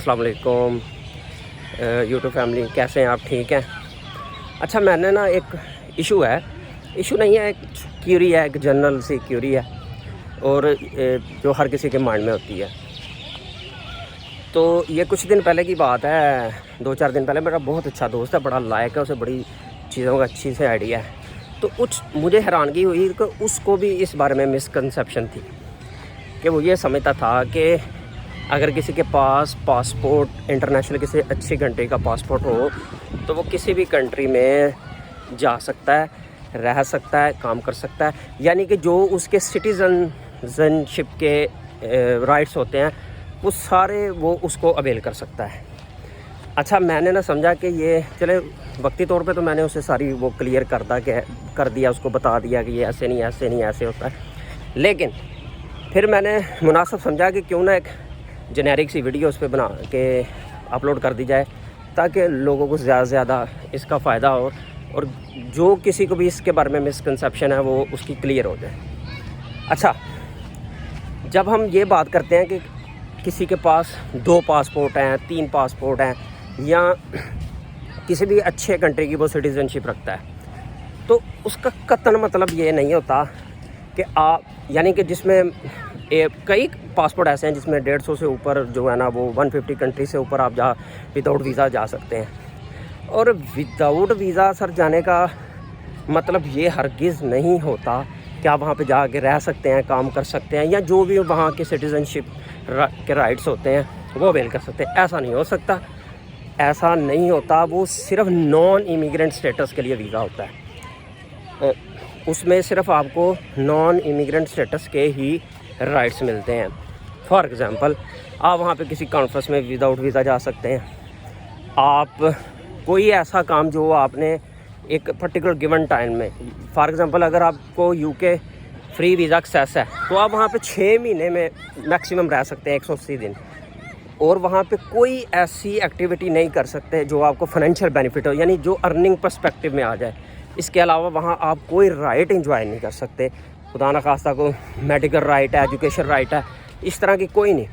अस्सलाम वालेकुम YouTube family, कैसे हैं आप? ठीक हैं? अच्छा, मैंने ना एक इशू नहीं है, एक क्यूरी है, एक जनरल सी क्यूरी है और जो हर किसी के माइंड में होती है। तो ये कुछ दिन पहले की बात है, 2-4 दिन पहले। मेरा बहुत अच्छा दोस्त है, बड़ा लायक है, उसे बड़ी चीज़ों का अच्छी से आइडिया है। तो मुझे हैरानगी हुई कि उसको भी इस बारे में मिसकंसेप्शन थी कि वो ये समझता था कि अगर किसी के पास पासपोर्ट, इंटरनेशनल किसी अच्छी कंट्री का पासपोर्ट हो तो वो किसी भी कंट्री में जा सकता है, रह सकता है, काम कर सकता है। यानी कि जो उसके सिटीजनशिप के राइट्स होते हैं वो सारे वो उसको अवेल कर सकता है। अच्छा, मैंने ना समझा कि ये चले, वक्ती तौर पे तो मैंने उसे सारी वो क्लियर कर दिया, उसको बता दिया कि ये ऐसे नहीं, ऐसे नहीं, ऐसे होता है। लेकिन फिर मैंने मुनासिब समझा कि क्यों ना एक जेनेरिक सी वीडियो उस पर बना के अपलोड कर दी जाए ताकि लोगों को ज़्यादा से ज़्यादा इसका फ़ायदा हो और जो किसी को भी इसके बारे में मिसकंसेप्शन है वो उसकी क्लियर हो जाए। अच्छा, जब हम ये बात करते हैं कि किसी के पास 2 पासपोर्ट हैं, 3 पासपोर्ट हैं या किसी भी अच्छे कंट्री की वो सिटीज़नशिप रखता है, तो उसका कतन मतलब ये नहीं होता कि आप, यानी कि जिसमें कई पासपोर्ट ऐसे हैं जिसमें 150 से ऊपर जो है ना वो 150 कंट्री से ऊपर आप विदाउट वीज़ा जा सकते हैं। और विदाउट वीज़ा सर जाने का मतलब ये हरगिज़ नहीं होता कि आप वहाँ पे जाके रह सकते हैं, काम कर सकते हैं या जो भी वहाँ के सिटीज़नशिप के राइट्स होते हैं वो अवेल कर सकते हैं। ऐसा नहीं हो सकता, ऐसा नहीं होता। वो सिर्फ नॉन इमिग्रेंट स्टेटस के लिए वीज़ा होता है, उसमें सिर्फ आपको नॉन इमिग्रेंट स्टेटस के ही राइट्स मिलते हैं। फॉर एग्ज़ाम्पल, आप वहाँ पे किसी कॉन्फ्रेंस में विदाउट वीज़ा जा सकते हैं। आप कोई ऐसा काम जो आपने एक पर्टिकुलर गिवन टाइम में, फॉर एग्ज़ाम्पल अगर आपको यूके फ्री वीज़ा एक्सेस है तो आप वहाँ पे 6 महीने में मैक्सिमम रह सकते हैं, 180 दिन। और वहाँ पे कोई ऐसी एक्टिविटी नहीं कर सकते जो आपको फाइनेंशियल बेनिफिट हो, यानी जो अर्निंग पर्सपेक्टिव में आ जाए। इसके अलावा वहाँ आप कोई राइट एंजॉय नहीं कर सकते, खुदा न खास्ता को मेडिकल राइट है, एजुकेशन राइट है, इस तरह की कोई नहीं।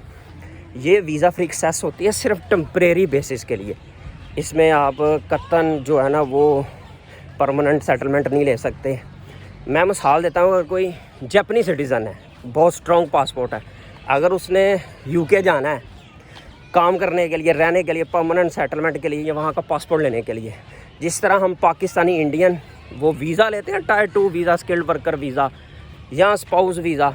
ये वीज़ा फ्री एक्सेस होती है सिर्फ टेम्परेरी बेसिस के लिए। इसमें आप कतन जो है ना वो परमानेंट सेटलमेंट नहीं ले सकते। मैं मिसाल देता हूँ, अगर कोई जापानी सिटीज़न है, बहुत स्ट्रॉन्ग पासपोर्ट है, अगर उसने यूके जाना है काम करने के लिए, रहने के लिए, परमानेंट सेटलमेंट के लिए या वहाँ का पासपोर्ट लेने के लिए, जिस तरह हम पाकिस्तानी इंडियन वो वीज़ा लेते हैं, tyre 2 visa, skilled worker visa या स्पाउस वीज़ा,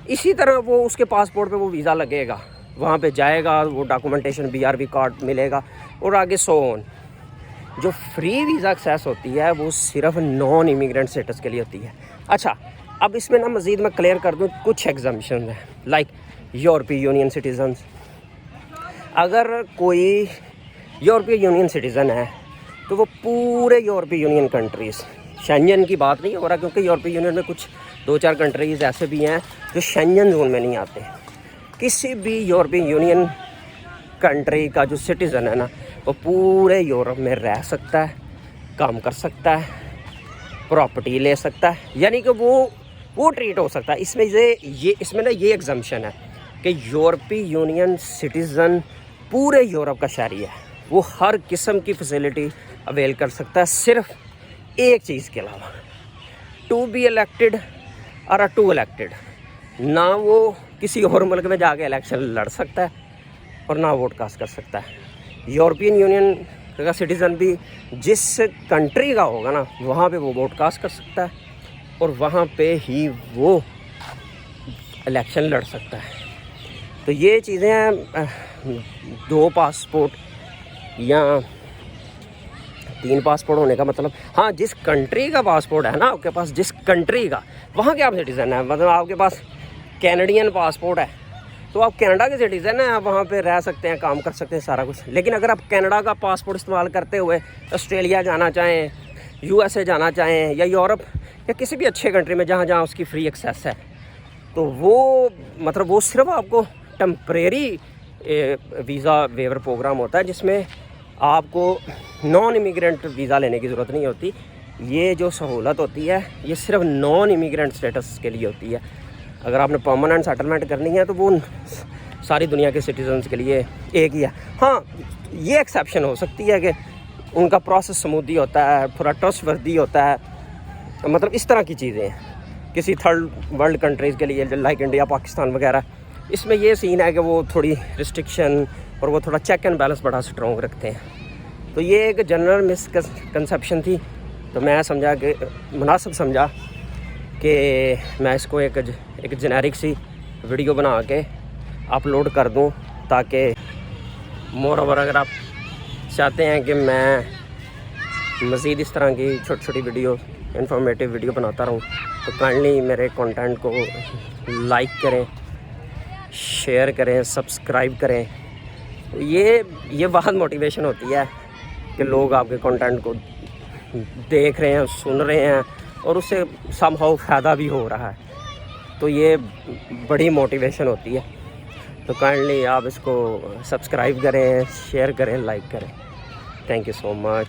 इसी तरह वो उसके पासपोर्ट पे वो वीज़ा लगेगा, वहाँ पे जाएगा, वो डॉक्यूमेंटेशन BRB कार्ड मिलेगा और आगे सो ऑन। जो फ्री वीज़ा एक्सेस होती है वो सिर्फ नॉन इमिग्रेंट स्टेटस के लिए होती है। अच्छा, अब इसमें ना मज़ीद मैं क्लियर कर दूँ, कुछ एग्जाम्पशन हैं, लाइक यूरोपीय यूनियन सिटीज़न्स। अगर कोई यूरोपीय यूनियन सिटीज़न है तो वो पूरे यूरोपीय यूनियन कंट्रीज़, शेंजन की बात नहीं हो रहा क्योंकि यूरोपीय यूनियन में कुछ 2-4 कंट्रीज़ ऐसे भी हैं जो शेंजन जोन में नहीं आते। किसी भी यूरोपीय यूनियन कंट्री का जो सिटीज़न है ना वो पूरे यूरोप में रह सकता है, काम कर सकता है, प्रॉपर्टी ले सकता है, यानी कि वो ट्रीट हो सकता है। इसमें ना ये एग्जम्पशन है कि यूरोपीय यूनियन सिटीज़न पूरे यूरोप का शहरी है, वो हर किस्म की फैसिलिटी अवेल कर सकता है, सिर्फ एक चीज़ के अलावा, टू बी इलेक्टेड और टू इलेक्टेड। ना वो किसी और मुल्क में जाके इलेक्शन लड़ सकता है और ना वोट कास्ट कर सकता है। यूरोपियन यूनियन का सिटीज़न भी जिस कंट्री का होगा ना वहाँ पे वो वोट कास्ट कर सकता है और वहाँ पे ही वो इलेक्शन लड़ सकता है। तो ये चीज़ें हैं, 2 पासपोर्ट या 3 पासपोर्ट होने का मतलब, हाँ, जिस कंट्री का पासपोर्ट है ना आपके पास, जिस कंट्री का, वहाँ के आप सिटीज़न है, मतलब आपके पास कैनेडियन पासपोर्ट है तो आप कनाडा के सिटीज़न हैं, आप वहाँ पे रह सकते हैं, काम कर सकते हैं, सारा कुछ। लेकिन अगर आप कनाडा का पासपोर्ट इस्तेमाल करते हुए ऑस्ट्रेलिया जाना चाहें, USA जाना चाहें या यूरोप या किसी भी अच्छे कंट्री में जहाँ जहाँ उसकी फ्री एक्सेस है, तो वो मतलब वो सिर्फ आपको टेम्परेरी वीज़ा वेवर प्रोग्राम होता है जिसमें आपको नॉन इमिग्रेंट वीज़ा लेने की ज़रूरत नहीं होती। ये जो सहूलत होती है ये सिर्फ नॉन इमिग्रेंट स्टेटस के लिए होती है। अगर आपने परमानेंट सेटलमेंट करनी है तो वो सारी दुनिया के सिटीजन्स के लिए एक ही है। हाँ, ये एक्सेप्शन हो सकती है कि उनका प्रोसेस स्मूदी होता है, थोड़ा ट्रस्टवर्दी होता है, मतलब इस तरह की चीज़ें हैं। किसी थर्ड वर्ल्ड कंट्रीज़ के लिए लाइक इंडिया, पाकिस्तान वगैरह, इसमें ये सीन है कि वो थोड़ी रिस्ट्रिक्शन और वो थोड़ा चेक एंड बैलेंस बड़ा स्ट्रॉन्ग रखते हैं। तो ये एक जनरल मिसकंसेप्शन थी, तो मैं समझा कि मुनासिब समझा कि मैं इसको एक जेनेरिक सी वीडियो बना के अपलोड कर दूं, ताकि मोर ओवर अगर आप चाहते हैं कि मैं मज़ीद इस तरह की छोटी छोटी वीडियो, इंफॉर्मेटिव वीडियो बनाता रहूं, तो काइंडली मेरे कंटेंट को लाइक करें, शेयर करें, सब्सक्राइब करें। तो ये बहुत मोटिवेशन होती है कि लोग आपके कंटेंट को देख रहे हैं, सुन रहे हैं और उससे समहाउ फ़ायदा भी हो रहा है। तो ये बड़ी मोटिवेशन होती है। तो काइंडली आप इसको सब्सक्राइब करें, शेयर करें, लाइक करें। Thank you so much.